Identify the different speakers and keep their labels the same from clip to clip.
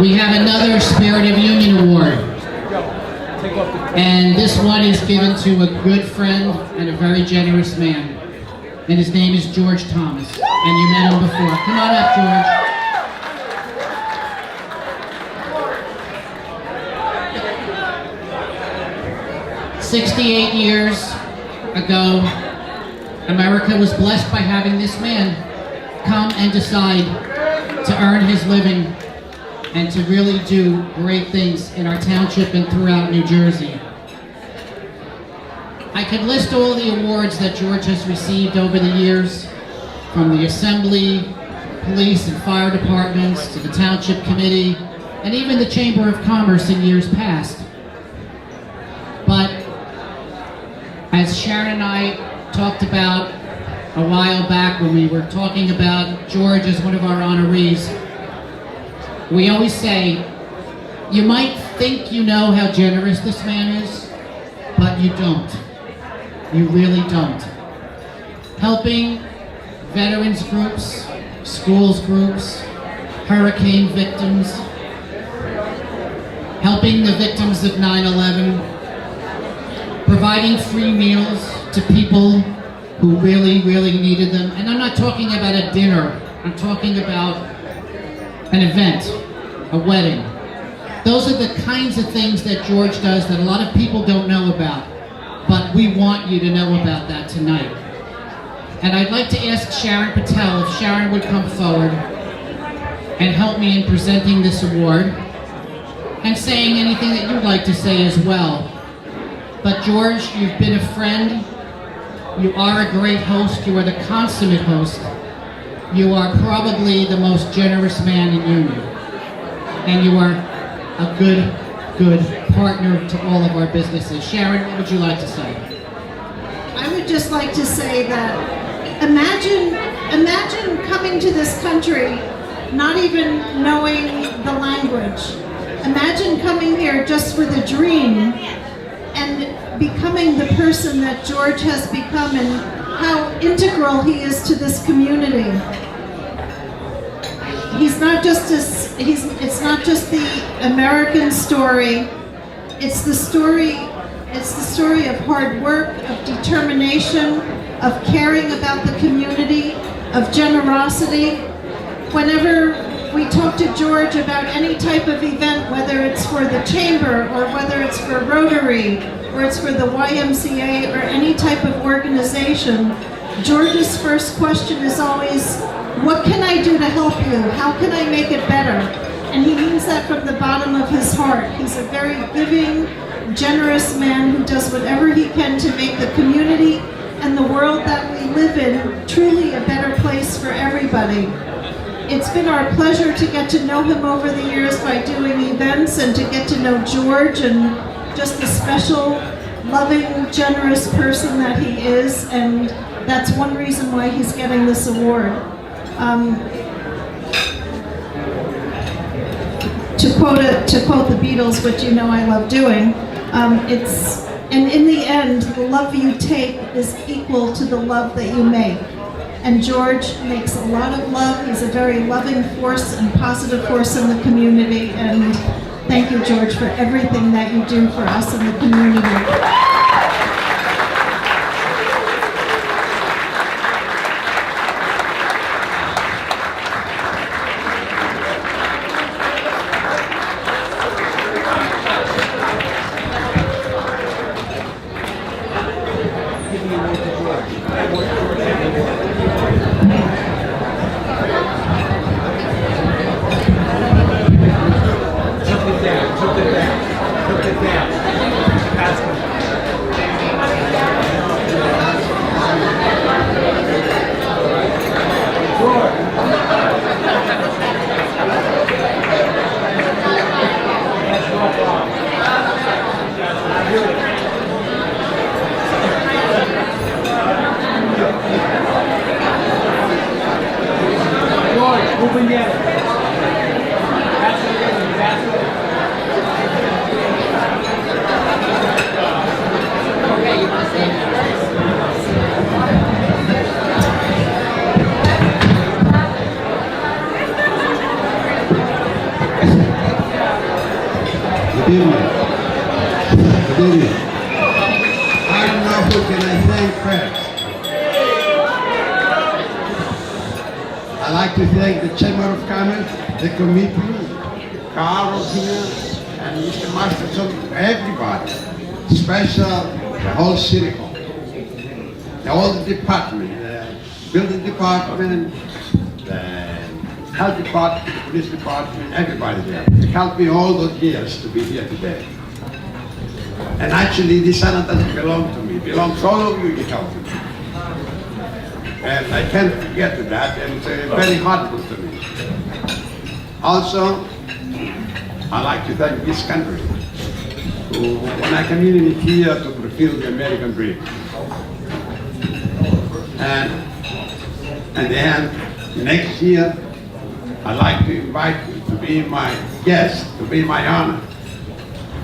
Speaker 1: We have another Spirit of Union Award. And this one is given to a good friend and a very generous man. And his name is George Thomas. And you met him before. Come on up, George. "68 years ago, America was blessed by having this man come and decide to earn his living and to really do great things in our township and throughout New Jersey. I could list all the awards that George has received over the years, from the Assembly, police and fire departments, to the Township Committee, and even the Chamber of Commerce in years past. But as Sharon and I talked about a while back when we were talking about George as one of our honorees, we always say, you might think you know how generous this man is, but you don't. You really don't. Helping veterans groups, schools groups, hurricane victims, helping the victims of 9/11, providing free meals to people who really, really needed them. And I'm not talking about a dinner, I'm talking about an event, a wedding. Those are the kinds of things that George does that a lot of people don't know about, but we want you to know about that tonight. And I'd like to ask Sharon Patel if Sharon would come forward and help me in presenting this award and saying anything that you'd like to say as well. But George, you've been a friend, you are a great host, you are the consummate host, you are probably the most generous man in Union, and you are a good partner to all of our businesses. Sharon, what would you like to say?
Speaker 2: I would just like to say that imagine coming to this country not even knowing the language. Imagine coming here just with a dream and becoming the person that George has become and how integral he is to this community. It's not just the American story. It's the story of hard work, of determination, of caring about the community, of generosity. Whenever we talk to George about any type of event, whether it's for the Chamber or whether it's for Rotary or it's for the YMCA or any type of organization, George's first question is always, what can I do to help you? How can I make it better? And he means that from the bottom of his heart. He's a very giving, generous man who does whatever he can to make the community and the world that we live in truly a better place for everybody. It's been our pleasure to get to know him over the years by doing events and to get to know George and just the special, loving, generous person that he is, and that's one reason why he's getting this award. To quote the Beatles, which you know I love doing, and in the end, the love you take is equal to the love that you make. And George makes a lot of love. He's a very loving force and positive force in the community. And thank you, George, for everything that you do for us in the community.
Speaker 3: you. I don't know who can I thank first. I'd like to thank the Chamber of Commerce, the committee, Carl here, and Mr. Masterson, everybody, special the whole city hall, all the department, the building department, the health department, the police department, everybody there. It helped me all those years to be here today. And actually, this honor doesn't belong to me. It belongs to all of you. You helped me. And I can't forget to that, and it's very heartful to me. Also, I'd like to thank this country, who, when I came in here to fulfill the American dream. And then, next year, I'd like to invite you to be my guest, to be my honor.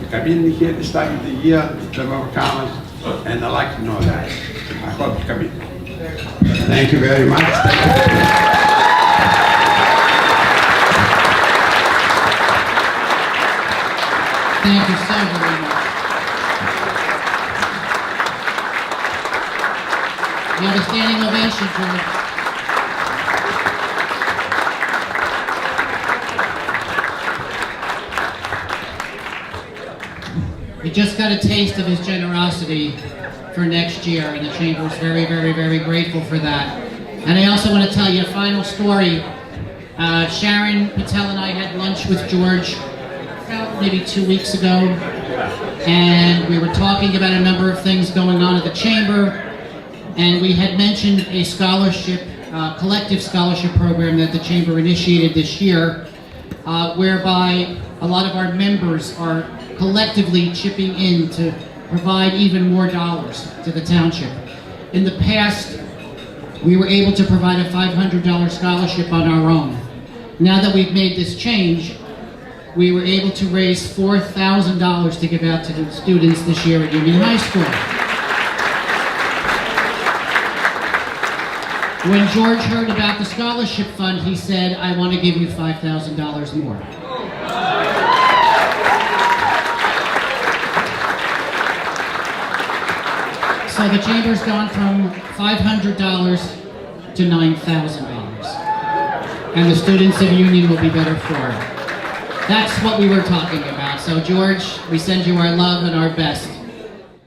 Speaker 3: To come in here this time of the year, the Chamber of Commerce, and I'd like to know that. I hope you come in. Thank you very much.
Speaker 1: Thank you so very much. You have a standing ovation, George. We just got a taste of his generosity for next year, and the Chamber is very, very, very grateful for that. And I also want to tell you a final story. Sharon Patel and I had lunch with George about maybe 2 weeks ago, and we were talking about a number of things going on at the Chamber, and we had mentioned a scholarship, collective scholarship program that the Chamber initiated this year, whereby a lot of our members are collectively chipping in to provide even more dollars to the township. In the past, we were able to provide a $500 scholarship on our own. Now that we've made this change, we were able to raise $4,000 to give out to the students this year at Union High School. When George heard about the scholarship fund, he said, "I want to give you $5,000 more." So the Chamber's gone from $500 to $9,000. And the students of Union will be better for it. That's what we were talking about. So George, we send you our love and our best.